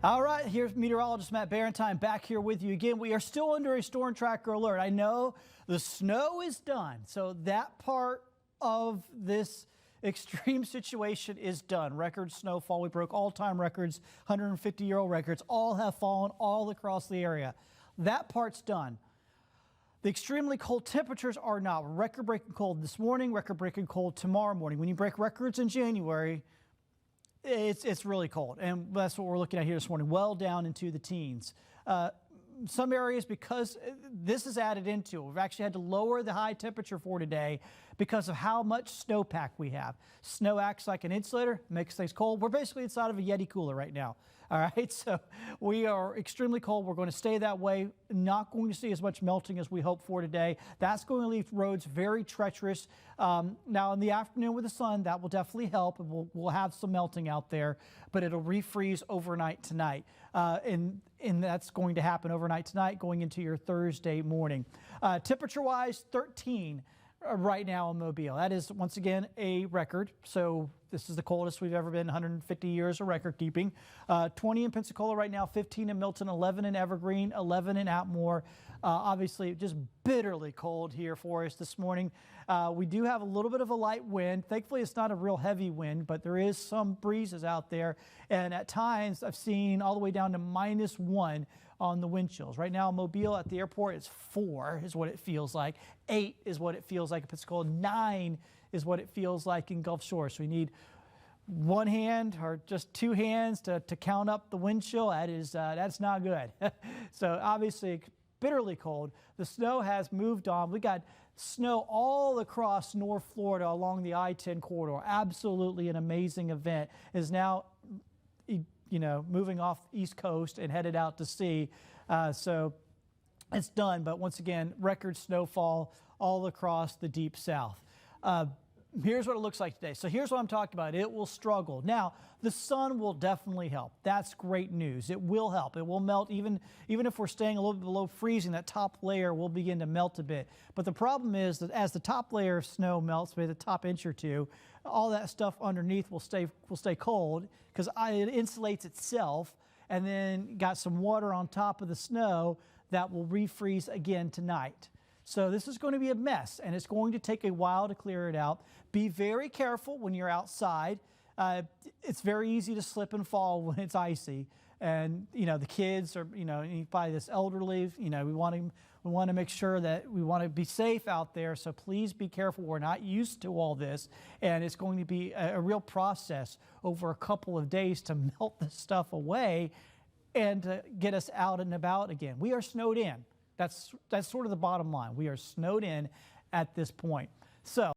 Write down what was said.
All right, here's meteorologist Matt Barentine back here with you again. We are still under a storm tracker alert. I know the snow is done, so that part of this extreme situation is done. Record snowfall. We broke all-time records, 150-year-old records. All have fallen all across the area. That part's done. The extremely cold temperatures are not. Record-breaking cold this morning, record-breaking cold tomorrow morning. When you break records in January, it's really cold, and that's what we're looking at here this morning, well down into the teens. Some areas, because this is added into it, we've actually had to lower the high temperature for today because of how much snowpack we have. Snow acts like an insulator, makes things cold. We're basically inside of a Yeti cooler right now. All right, so we are extremely cold. We're going to stay that way. Not going to see as much melting as we hope for today. That's going to leave roads very treacherous. Now in the afternoon with the sun, that will definitely help. We'll have some melting out there, but it'll refreeze overnight tonight. And that's going to happen overnight tonight, going into your Thursday morning. Temperature-wise, 13 right now in Mobile. That is, once again, a record. So this is the coldest we've ever been, 150 years of record keeping. 20 in Pensacola right now, 15 in Milton, 11 in Evergreen, 11 in Atmore. Obviously, just bitterly cold here for us this morning. We do have a little bit of a light wind. Thankfully, it's not a real heavy wind, but there is some breezes out there. And at times, I've seen all the way down to -1 on the wind chills. Right now, Mobile at the airport is 4 is what it feels like. 8 is what it feels like in Pensacola. 9 is what it feels like in Gulf Shores. So we need one hand or just two hands to count up the wind chill. That's not good. So obviously, bitterly cold. The snow has moved on. We got snow all across North Florida along the I-10 corridor. Absolutely an amazing event. Is now, moving off the East Coast and headed out to sea. So it's done. But once again, record snowfall all across the deep south. Here's what it looks like today. So here's what I'm talking about. It will struggle. Now, the sun will definitely help. That's great news. It will help. It will melt. Even if we're staying a little bit below freezing, that top layer will begin to melt a bit. But the problem is that as the top layer of snow melts, maybe the top inch or two, all that stuff underneath will stay cold because it insulates itself, and then got some water on top of the snow that will refreeze again tonight. So this is going to be a mess, and it's going to take a while to clear it out. Be very careful when you're outside. It's very easy to slip and fall when it's icy. And, the kids are, by this elderly, we want to make sure that we want to be safe out there. So please be careful. We're not used to all this, and it's going to be a real process over a couple of days to melt this stuff away and to get us out and about again. We are snowed in. That's sort of the bottom line. We are snowed in at this point. So